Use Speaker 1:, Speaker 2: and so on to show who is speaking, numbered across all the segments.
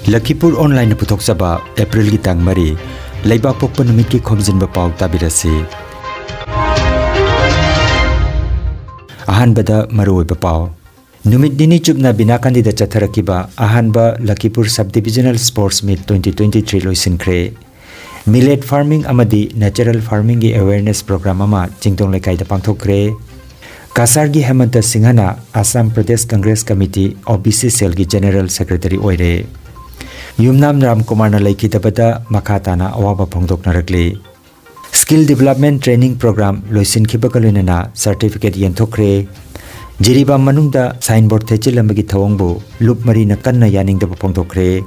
Speaker 1: Lakhipuronline puthokchaba April gi tang mari leiba pokpa numit ki Khomjinba Pao tabirasi. Ahanbada maruoiba Pao numit dini chupna bina kandida chatharakiba ahanba Lakhipur Subdivisional Sports Meet 2023 loisinkhre. Millet farming amadi natural farming gi awareness program ama chingtong lekai da pangthokre. Kasar gi Hemanta Singhana Assam Pradesh Congress Committee OBC Cell gi General Secretary oire. Yumnam Ram Kumar na laikidabada makatana awaba phongdokna rakli. Skill Development Training Program loisin khibakalunana certificate yenthokre. Jiribam manungda signboard thechilambagi thawangbu loop mari na kanna yaningda phongdokre.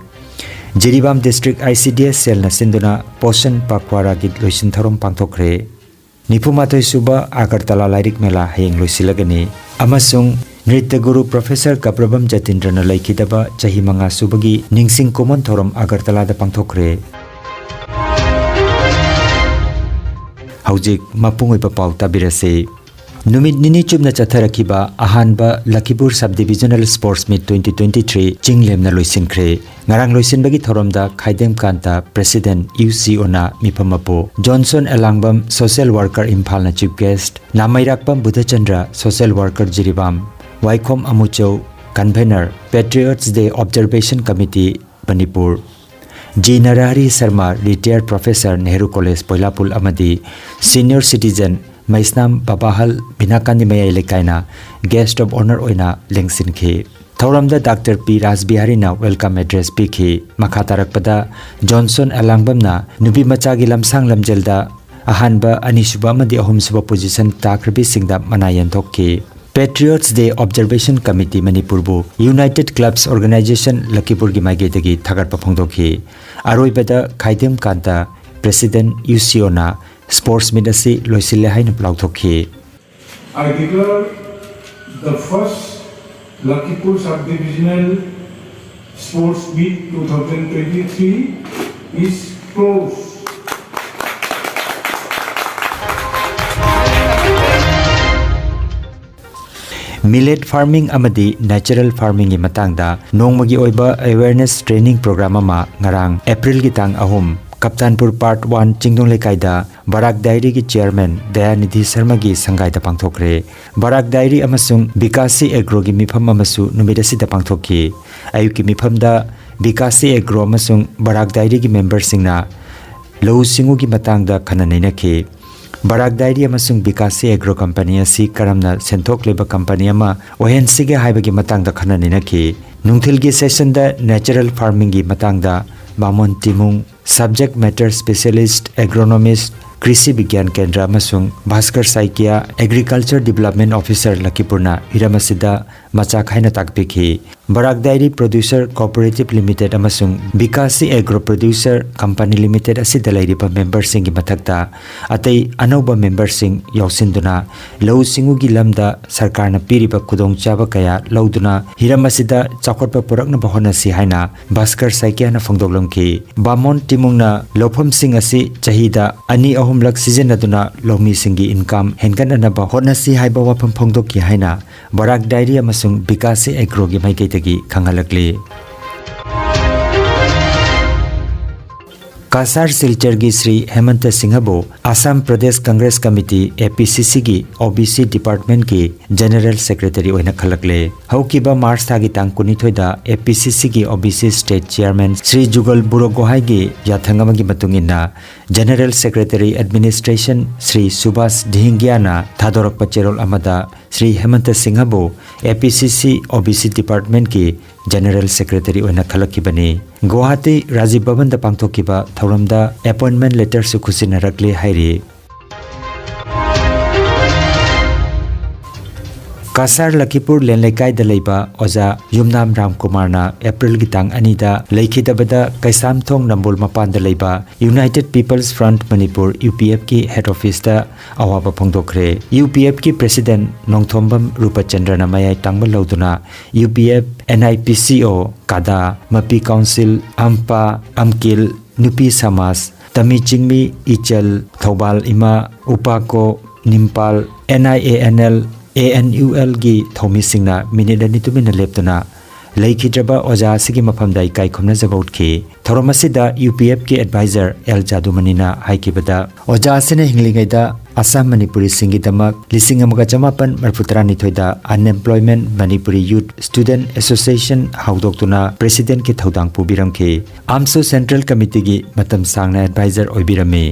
Speaker 1: Jiribam District ICDS Cell na sinduna Poshan Pakwara gi loisin tharom pangthokre. Nipumatoi suba Agartala Lairik Mela hayeng loisilagani amasung Nritya Guru Professor Kaprabam Jatindrana laikidaba chahi manga subagi ningsing common thorom Agartala da pangthokre. Haujik mapungoi pa pau tabirase numit nini chubna chatharakiba ahanba Lakhipur Subdivisional Sports Meet 2023 chinglemna loisinkhre. Ngarang loisinbagi thoromda Khaidem Kanta President UCO na mipamapo Johnson Elangbam Social Worker Imphal na Chief Guest Namairakpam Budhachandra Social Worker Jiribam Waikhom Amucho Convener Patriots Day Observation Committee Manipur G. Narahari Sharma Retired Professor Nehru College Poilapul Amadi Senior Citizen Maisnam Babahal Binakandi Mayai Lekaina Guest of Honor Oina Lengsinki Thoramda Dr. P. Rasbihari na Welcome Address Piki Makatarakpada Johnson Alangbam na Nubi Machagi Lamsang Lamjelda Ahanba Anisuba Madi Ahumsuba Position Takrabi Singda Manayan Tokki Patriots Day Observation Committee Manipurbu United Clubs Organization Lakhipur gi maigedagi thagarpa phongdokhi aroibada Khaidem Kanta President UCO na Sports Meet asi loisile haina plauthokhi.
Speaker 2: I declare the first Lakhipur Subdivisional Sports Meet 2023 is closed.
Speaker 1: Millet farming amadi natural farming gi matangda nongmagi oiba awareness training program ama ngarang April gi tang ahum Kaptanpur Part 1 Chingdong Lekaida Barak Diary gi Chairman Dayanidhi Sharma gi sangai da pangthokre. Barak Diary amasung Bikasi Agro gi mifam amasu numidasi da pangthokki. Ayuki mifamda Bikasi Agro amasung Barak Diary gi member singna lau singu gi matangda khananaina ki. Barak Diary amasung Bikasi Agro Company asi karamna senthok leba company ama ohensi ge haibagi matangda khananaina ki. Nungthil gi session da natural farming gi matangda Bamon Timung Subject Matter Specialist Agronomist Krishi Vigyan Kendra amasung Bhaskar Saikia Agriculture Development Officer Lakhipurna Hiramasida Machak haina takpikhi. Barak Diary Producer Cooperative Limited amasung Bikasi Agro Producer Company Limited asida lairiba member sing gi mathakta atei anoba member sing yausinduna lau singu gi lamda sarkarna piriba kudong chaba kaya lauduna hiramasida chakotpa purakna bahona si haina Bhaskar Saikia na phongdoklamki. Bamon Timungna lofam sing asi chahida ani ahumlak season aduna lomi singi income henkan anaba hona si haiba wafam phongdokki haina Barak Diary amasung Bikasi Agro gi maiketagi khangalakli. Kasar Silchar gi Sri Hemanta Singhabo Assam Pradesh Congress Committee APCC gi OBC Department ki General Secretary oina khalakle. Haukiba March thagi tang kunithoi da APCC gi OBC State Chairman Sri Jugal Burogohai gi yathangama gi matungina General Secretary Administration Sri Subhas Dhingiana Thadorakpa Cherol amada Sri Hemanta Singhabo APCC OBC Department ki General Secretary oina khalakibani. Guwahati Rajiv Bhavan da pangthokiba thauramda appointment letter su khusinarakle hairi. Kasar Lakhipur Lenlekai da leiba Oja Yumnam Ram Kumar na April gitang anida laikidabada Kaisam Thong Nambol Mapan da leiba United People's Front Manipur UPF ki head office da awaba phongdokre. UPF ki President Nongthombam Rupachandra na mayai tangbal lauduna UPF NIPCO Kada Mapi Council Ampa Amkil Nupi Samas Tami Chingmi Ichel Thobal Ima Upako Nimpal NIANL ANUL gi thomi singna minute ni tumina leptuna ꯂꯩꯈꯤꯗ꯭ꯔꯕ ꯑꯣꯖꯥ ꯑꯁꯤꯒꯤ ꯃꯐꯝꯗ ꯏꯀꯥꯏ ꯈꯨꯝꯅꯖꯕ ꯎꯠꯈꯤ ꯊꯧꯔꯝ ꯑꯁꯤꯗ UPF ꯒꯤ adviser L ꯖꯥꯗꯨꯃꯅꯤꯅ ꯍꯥꯏꯈꯤꯕꯗ ꯑꯣꯖꯥ ꯑꯁꯤꯅ ꯍꯤꯡꯂꯤꯉꯩꯗ ꯑꯁꯥꯝ ꯃꯅꯤꯄꯨꯔꯤꯁꯤꯡꯒꯤꯗꯃꯛ 1992 ꯗ ꯑꯟꯑꯦꯝꯄ꯭ꯂꯣꯏꯃꯦꯟꯠ ꯃꯅꯤꯄꯨꯔꯤ ꯌꯨꯠ ꯁ꯭ꯇꯨꯗꯦꯟꯠ ꯑꯦꯁꯣꯁꯤꯌꯦꯁꯟ ꯍꯧꯗꯣꯛꯇꯨꯅ ꯄ꯭ꯔꯦꯁꯤꯗꯦꯟꯠꯀꯤ ꯊꯧꯗꯥꯡ ꯄꯨꯕꯤꯔꯝꯈꯤ ꯑꯥꯝꯁꯨ ꯁꯦꯟꯇ꯭ꯔꯦꯜ ꯀꯃꯤꯇꯤꯒꯤ ꯃꯇꯝ ꯁꯥꯡꯅ ꯑꯦꯗꯚꯥꯏꯖꯔ ꯑꯣꯏꯕꯤꯔꯝꯃꯤ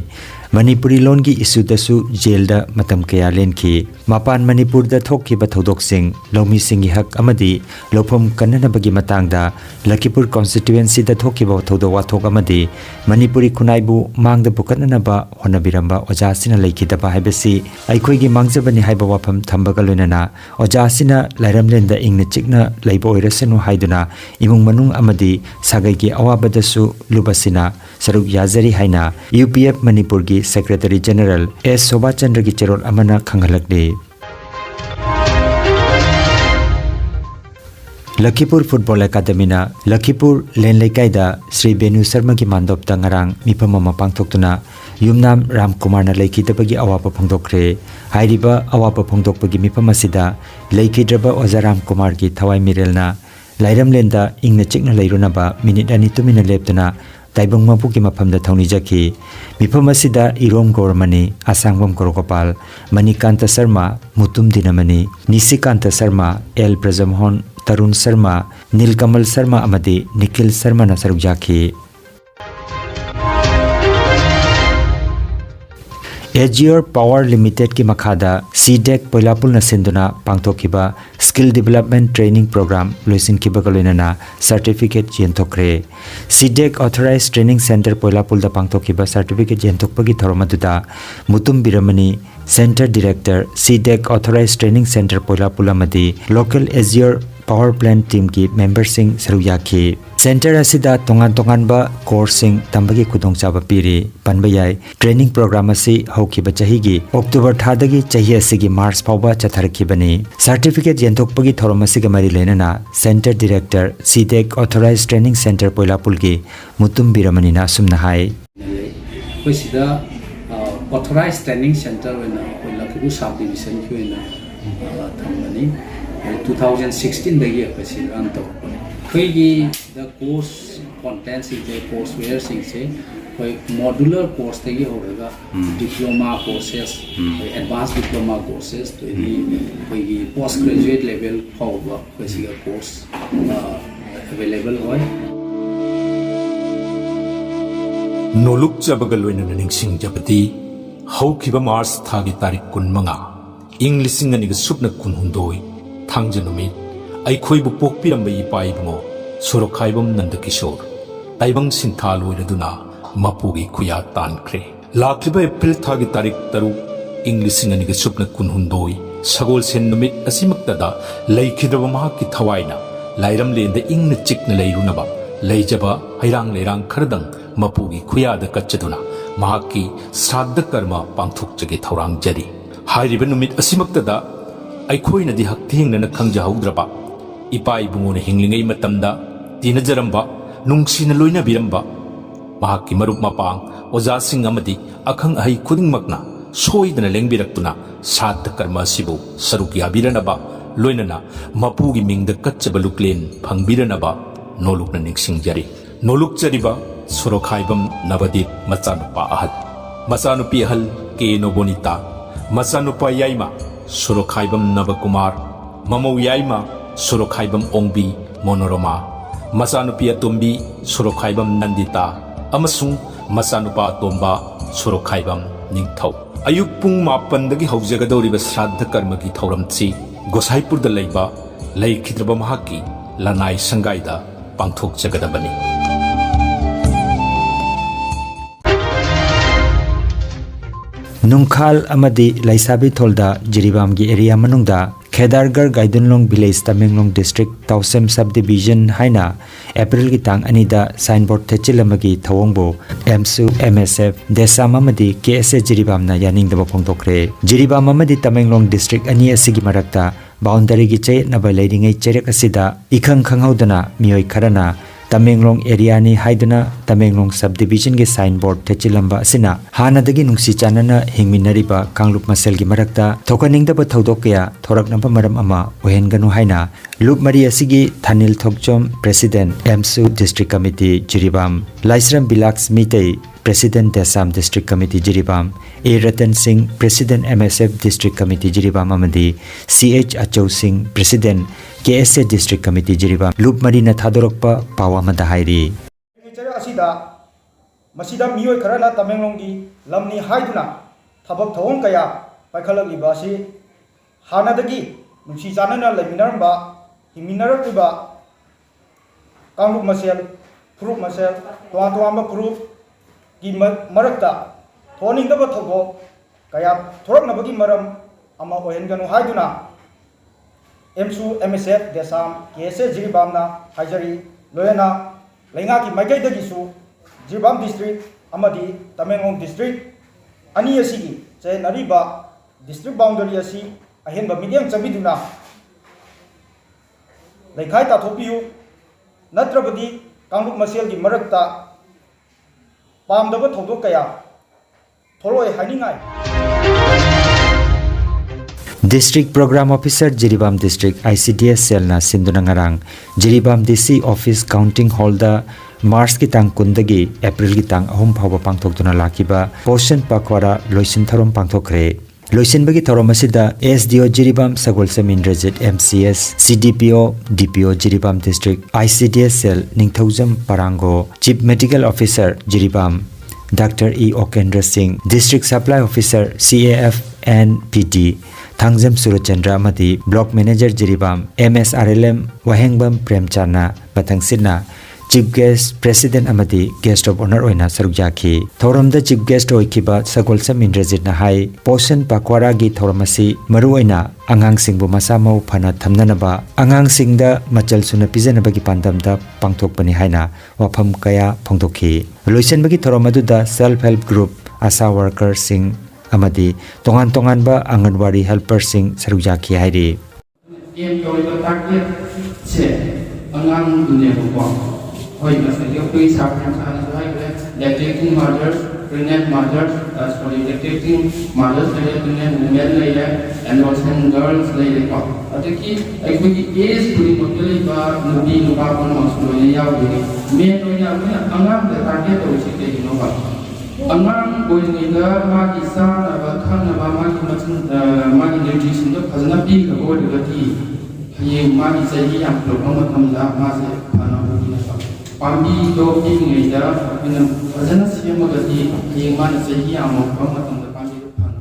Speaker 1: ꯃꯅꯤꯄꯨꯔꯤ ꯂꯣꯟꯒꯤ इशूदसु जेलदा मतम कया लेनखी मपान मणिपुरदा थोखिबा थौदोकसिंग लौमीसिंगी हक अमदी लोफम कन्ननबगी मतांगदा लखीपुर कॉन्स्टिट्यूएंसी दा थोखिबा थौदो वाथोक अमदी मणिपुरी खुनाइबु मांगदा बुकतननबा होनबिरंबा ओजासिना लेखिदबा हाइबसी अइखोइगी मांगजबनी हाइबा वाफम थंबगा लोइनना ओजासिना लाइरमलेंदा इंगना चिकना लैबो ओइरसनु हाइदुना इमुंग मनुंग अमदी सागैगी अवाबदसु लुबसिना सरुक याजरी हाइना UPF मणिपुर की सेक्रेटरी जनरल एस शोभा चंद्र की चेरोल अमना खंगलकदे लखीपुर फुटबॉल अकादमीना लखीपुर लेन लेकाइदा श्री बेनु शर्मा की मानदोपता ngarang मिफम अमा पांगथोक्तुना युमनाम रामकुमारना लेखिदबगी अवापा फोंदोक्रे हाइरिबा अवापा फोंदोकपगी मिफम असिदा लेखिद्रबा ओजा रामकुमार की थवाई मिरेलना लाइरमलेंदा इंगना चिकना लैरुनबा मिनिट अनि तुमिना लेपतना ताइबंग मपु की मफम दा थौनी जखी मिफम असिदा इरोम गौरमनी आसांगबम कोरोगोपाल मणिकांत शर्मा मुतुम दिनमनी निशिकांत शर्मा एल प्रजमोहन तरुण शर्मा नीलकमल शर्मा अमदी निखिल शर्मा न सरुक जाखी एजियोर पावर लिमिटेड की मखादा सीडेक पोइलापुल न सिंधुना पांगथोखिबा स्किल डेवलपमेंट ट्रेनिंग प्रोग्राम लोइसिनखिबगा लोइनना सर्टिफिकेट जेनथोक्रे सीडेक ऑथराइज्ड ट्रेनिंग सेंटर पोइलापुल द पांगथोखिबा सर्टिफिकेट जेनथोकपगी थौरमदुदा Mutum Birmani centre director CDAC authorised training centre पोइलापुल अमदी लोकल एजियोर पावर प्लांट टीम की मेंबर सिंह सरुयाखी सेंटर असिदा तोंगान तोंगानबा कोर्स सिंह तंबगी खुदोंचाबा पीरी पनबा याय ट्रेनिंग प्रोग्राम असि हौखिबा चहिगी अक्टोबर थादगी चहि असिगी मार्च फावबा चथरखिबनी सर्टिफिकेट जेनथोकपगी थौरम असिगा मरी लेनना centre director CDAC authorised training centre पोइलापुलगी मुतुम बिरमनीना सुमना हाय
Speaker 3: कोइसिदा ऑथराइज्ड ट्रेनिंग सेंटर वेना लखीपुर सब डिवीजन की वेना थमनी 2016 दगी अपसी रन तो कोइगी द कोर्स कंटेंट सिंचे कोर्स वेयर सिंचे कोई मॉड्यूलर कोर्स तगी होगा diploma courses advance diploma courses तो इनी कोइगी पोस्ट ग्रेजुएट लेवल होगा कोइसिगा कोर्स अवेलेबल होय
Speaker 4: नोलुक जबगलोइन निंगसिंग जबती हौखिबा मार्च थागी तारीख 15 इंग लिसिंग अनिग सुपना कुनहुंदोय थांजनुमित अखोइबु पोकपिरंबा इपा इबुंगो सोरखाइबम नंदकिशोर ताइबंग सिंथा लोइरदुना मपुगी खुया तानख्रे लाखलिबा एप्रिल थागी तारीख 3 इंग लिसिंग अनिग सुपना कुनहुंदोय सगोल सेन नुमित असिमक्तदा लैखिद्रबा महाकी थवाइना लाइरमलेंदा इंगना चिकना लैरुनबा लैजबा हैरांग लेरांग खरदंग मपुगी खुयादा कच्चदुना महाकी श्राद्ध कर्म पांथोकजगे थौरांग जरी हाइरिबा नुमित असिमक्तदा अखोइनदी हक्थेंगना खंगजाहौद्रबा इपा इबुंगोना हिंगलिंगै मतमदा तीनजरंबा नुंगसिना लोइना बिरंबा महाकी मरुप मपांग ओजासिंग अमदी अखंग अहै खुदिंगमकना सोइदना लेंबिरक्तुना श्राद्ध कर्म असिबु सरुक याबिरनबा लोइनना मपुगी मिंगदा कच्चबा लुक्लेन फंगबिरनबा नोलुकना निंगसिंगजरी नोलुकजरिबा सोरखाइबम नवदीप मचानुपा अहल मचानुपी अहल के नोबोनिता मचानुपा याइमा सोरखाइबम नवकुमार ममौ याइमा सोरखाइबम ओंबी मोनोरमा मचानुपी अतोंबी सोरखाइबम नंदिता अमसुंग मचानुपा अतोंबा सोरखाइबम निंगथौ अयुक पुंग मापनदगी हौजगदौरिबा श्राद्ध कर्मगी थौरमची गोसाइपुरदा लैबा लैखिद्रबा महाकी लनाई संगाइदा पांथोकजगदबनी
Speaker 1: नुंखाल अमदी लाइसाबी थोलदा जिरीबाम की एरिया मनुंगदा खेदारगर गाइडनलोंग village Tamenglong district Tousem sub division हाइना अप्रैल की तांग अनिदा साइन बोर्ड थेचिलमगी थवोंगबो एमसु एमएसएफ देसाम अमदी केएसए जिरीबामना यानिंगदबा फोंदोक्रे जिरीबाम अमदी तमेंगलोंग डिस्ट्रिक्ट अनि असिगी मरक्ता बाउंडरी की चेयनबा लेरिंगै चेरेक असिदा इखंग खंगहौदना मियोय Kharna Tamenglong area ni haiduna Tamenglong subdivision gi signboard thechilamba asina hanadagi nungsi chanana hingminariba Kanglup Masel gi marakta thokaningdaba thodok kaya thoraknaba maram ama ohenganu haina Lup Mari asigi Thanil Thokchom President MSU District Committee Jiribam Laisram Bilax Mitei President Desam District Committee Jiribam A Ratan Singh President MSF District Committee Jiribam amadi CH Achau Singh President KSA District Committee Jiribam Lup Mari na thadorokpa pawa mada hairi
Speaker 5: asida masida miyoi kharana Tamenglonggi lamni haiduna thabak thawong kaya paikhalakliba si hanadagi nungsi chanana laiminaramba hingminarakliba Kanglup Masel Furup Masel toamba Furup gi marakta thoningdaba thogo kaya thoraknabagi maram ama ohenganu haiduna MSU MSF Desam KSA Jiribamna haijari loyana Laingaki Maikaidagisu Jiribam District amadi Tamenglong District ani asigi che nariba district boundary asi ahenba medium chamiduna laikhai ta thopiu natrabadi Kanglup Masel gi marakta pamdaba thodok kaya tholoi haningai
Speaker 1: District Program Officer Jiribam District ICDS Cell na sinduna ngarang Jiribam DC Office Counting Hall da Mars ki tang kundagi April ki tang ahum phawa pangthokduna lakiba Poshan Pakwara loisin tharom pangthokre loisin bagi tharom asida SDO Jiribam Sagolsam Indrajit MCS CDPO DPO Jiribam District ICDS Cell Ningthaujam Parango Chief Medical Officer Jiribam Dr. E. Okendra Singh District Supply Officer CAF and PD Thangjam Surachandra amadi Block Manager Jiribam MSRLM Wahengbam Premchana Bathangsina Chief Guest President amadi Guest of Honor oina sarukjaki Thoramda Chief Guest oikiba Sagolsam Indrajit na hai Poshan Pakwara gi thoramasi maru oina angangsingbu masamau phana thamnanaba angangsingda machal suna pijanabagi pandamda pangthokpani haina wafam kaya phongthokhi loisenbagi thoramadu self help group asa worker sing amadi tongan tongan ba anganwari helper sing sarukjaki hairi
Speaker 6: em tôi có tác nghiệp sẽ angang dunia bawang hoi masalah koi sabran hai lactating mothers pregnant mothers sorry lactating mothers hai dunia women lai and also girls lai ko ataki aiki age puri motli ba nubi nuba kon maslo ya yawi men no ya angang da target to chite no ba angang boinida magi sa ba khang ba magi machin magi nutrition to phajna pi ka bo de ye magi sahi am to ma thamda ma se phana ho ni sa pambi to pi ngai da phajna siam ga ti ye ma sahi am ma thamda pambi to phana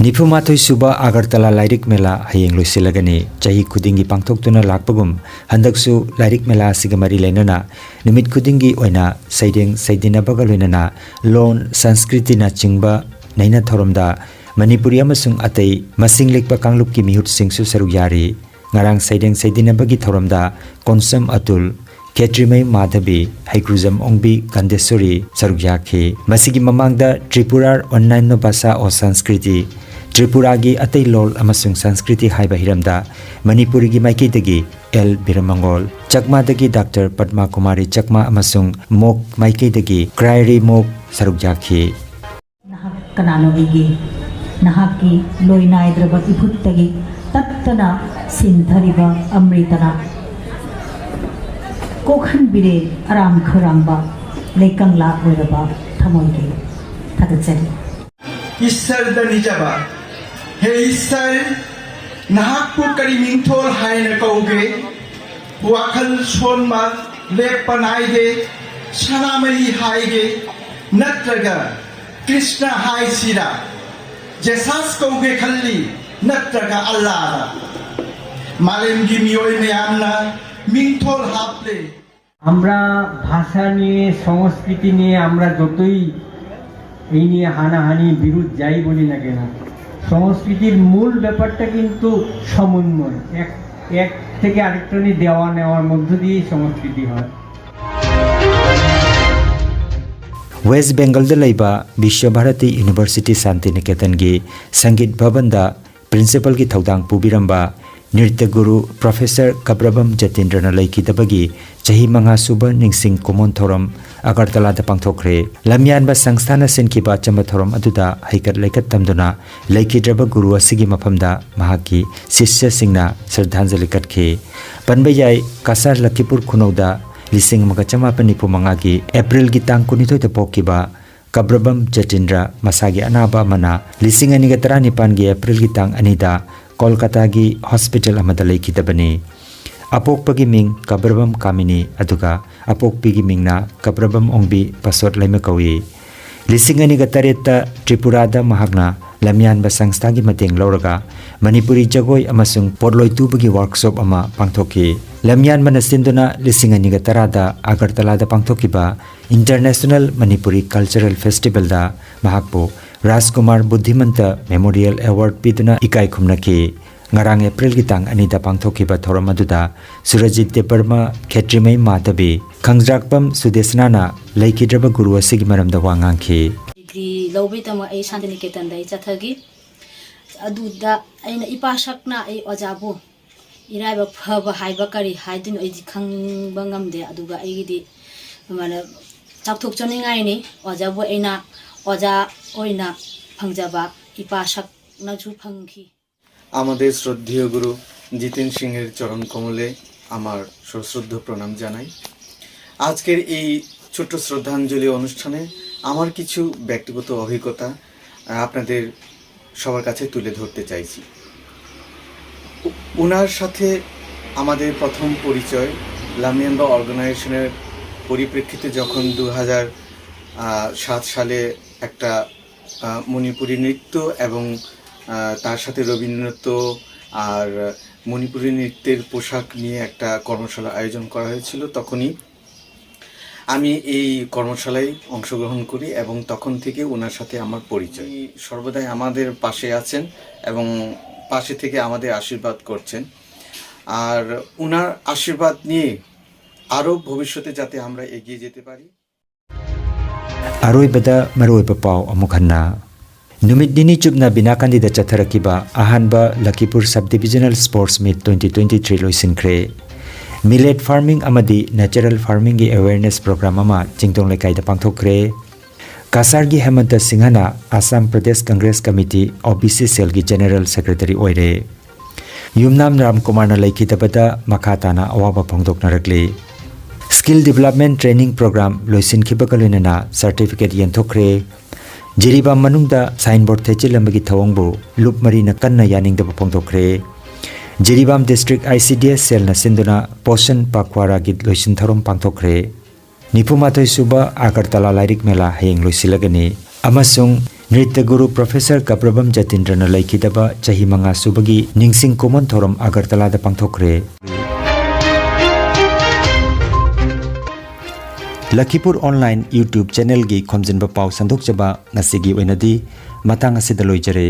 Speaker 1: Nipumathoi Suba Agartala Lairik Mela hayeng loisilagani chahi khudingi pangthoktuna lakpagum handaksu Lairik Mela sigamari lenana nimit khudingi oina saideng saidina baga loinana lon sanskriti na chingba naina thoromda Manipuri amasung atai masing lekpa Kanglup ki mihut singsu sarugyari ngarang saideng saidina bagi thoromda Konsam Atul Ketrimai Madhabi Haikruzam Ongbi Kandesuri sarugyakhi masigi mamangda Tripura online no basa o sanskriti Tripura gi atai lol amasung sanskriti haiba hiramda Manipuri gi maikidagi L Biramangol Chakma dagi Dr. Padma Kumari Chakma amasung Mok maikidagi Krairi Mok sarukjaki
Speaker 7: Nahak kanano igi nahaki loinai draba iputtagi tattana sindhariba amritana kokhan bire aram kharamba lekangla oiraba thamoige thagatsari
Speaker 8: Isar da nijaba Hey Isar nahakpu kari mingthol haina kauge wakal sonma lepanaige sanamai haige natraga Krishna hai sira Jesus kauge khalli natraga Allah malem gi miyoi meyamna mingthol haple
Speaker 9: আমরা ভাষা নিয়ে সংস্কৃতি নিয়ে আমরা যতই এই নিয়ে হানাহানি বিরোধ যাই বলি না কেন সংস্কৃতির মূল ব্যাপারটা কিন্তু সমন্বয় এক থেকে আরেকটা নিয়ে দেওয়া নেওয়ার মধ্য দিয়েই সংস্কৃতি হয়।
Speaker 1: वेस्ट बेंगल लैबा विश्व भारती यूनिवर्सिटी शांति निकेतन की संगीत भवन दा प्रिंसिपल की थौदांग पुबिरंबा नृत्य गुरु प्रोफेसर कब्रबम जतीन्द्रन लैखिदबगी चही मंगा सुब निंगसिंग कुमोन थोरम अगरतला दा पांगथोखरे लमयानबा संस्थान सिनखिबा चंबा थोरम अदुदा हैकत लैकत तमदुना लैखिद्रब गुरु असिगी मफमदा महाकी शिष्य सिंगना श्रद्धांजलि कटखे पनबयाय कासार लखीपुर खुनौदा लिसिंग मगा चमापन निपु मंगा की अप्रैल की तांग कुनिथोय द पोकिबा कब्रबम जतीन्द्र मसागी अनाबा मना लिसिंग अनिगा 19 की अप्रैल की तांग अनिदा कोलकाता की हॉस्पिटल अमदा लैखिदबनी अपोकपगी मिंग कब्रबम कामिनी अदुगा अपोकपीगी मिंगना कब्रबम ओंगबी पसोट लैम कौई लिसिंग अनिगा 3 त्रिपुरादा महागना लमयानबा संस्था की मतेंग लौरगा मणिपुरी जगोई अमसुंग पोरलोई तुबगी वर्कशॉप अमा पांगथोकी लमयान मनसिंदुना लिसिंग अनिगा 10 अगरतला दा पांगथोकीबा इंटरनेशनल मणिपुरी कल्चरल फेस्टिवल दा महाकपो राजकुमार बुद्धिमंत मेमोरियल अवार्ड पीदुना इकाई खुमनकी ngarang April ki tang ani da pangthokiba thoram aduda Surajit Deparma Khetrimai Matabi Khangjrakpam Sudesnana Laikidraba Guru asigi maramda wangangki
Speaker 10: degree lobi tama ai Shantiniketan dai chathagi aduda aina ipasakna ai ojabu iraiba phaba haiba kari haidun ai khangba ngamde aduga ai di mana chakthok choningai ni ojabu aina oja oina phangjaba ipasak na ju phangki
Speaker 11: আমাদের শ্রদ্ধেয় গুরু জিতেন সিংহের চরণ কমলে আমার সশ্রদ্ধ প্রণাম জানাই। আজকের এই ছোট্ট শ্রদ্ধাঞ্জলি অনুষ্ঠানে আমার কিছু ব্যক্তিগত অভিজ্ঞতা আপনাদের সবার কাছে তুলে ধরতে চাইছি। ওনার সাথে আমাদের প্রথম পরিচয় লামিয়ানবা অর্গানাইজেশনের পরিপ্রেক্ষিতে যখন 2007 সালে একটা মণিপুরি নৃত্য এবং তার সাথে রবীন্দ্রনৃত্য আর মণিপুরি নৃত্যের পোশাক নিয়ে একটা কর্মশালা আয়োজন করা হয়েছিল। তখনই আমি এই কর্মশালায় অংশগ্রহণ করি এবং তখন থেকে ওনার সাথে আমার পরিচয়। সর্বদাই আমাদের পাশে আছেন এবং পাশে থেকে আমাদের আশীর্বাদ করছেন, আর ওনার আশীর্বাদ নিয়ে আরও ভবিষ্যতে যাতে আমরা এগিয়ে যেতে পারি।
Speaker 1: अरोइबदा मरोइबा पाव अमुखन्ना नुमित दिनी चुबना बिना कांदिदा चथरकिबा अहानबा Lakhipur sub divisional sports meet 2023 लोइसिनख्रे मिलेट फार्मिंग अमदी नेचुरल फार्मिंग की अवेयरनेस प्रोग्राम अमा चिंगतोंग लेकाइदा पांगथोखरे कासार की हेमंत सिंहना Assam Pradesh Congress committee OBC cell की जनरल सेक्रेटरी ओइरे युमनाम राम कुमार लेखिदबदा मखाताना अवाबा फोंदोकनारकले स्किल डेवलपमेंट ट्रेनिंग प्रोग्राम लोइसिनखिबगलोइना सर्टिफिकेट यंथोखरे जिरीबाम मनुंगदा साइन बोर्ड थेचिलंबगी थवंगबो लुप मरीना कन्ना यानिंगदबा फोंदोखरे जिरीबाम डिस्ट्रिक्ट ICDS सेल न सिंदुना पोषण पाखवारा की लोइसिन थरोम पांगथोखरे निफुमाथोय सुबा आगरतला लाइरिक मेला हयेंग लोइसिलगनी अमसुंग नृत्य गुरु प्रोफेसर कब्रबम जतीन्द्रन लैखिदबा चही मंगा सुबगी निंगसिंग कोमन थोरम आगरतला दा पांगथोखरे लखीपुर ऑनलाइन YouTube चैनल की खोमजिनबा पाव संदोकजबा ngasi gi oinadi matang asida loijare।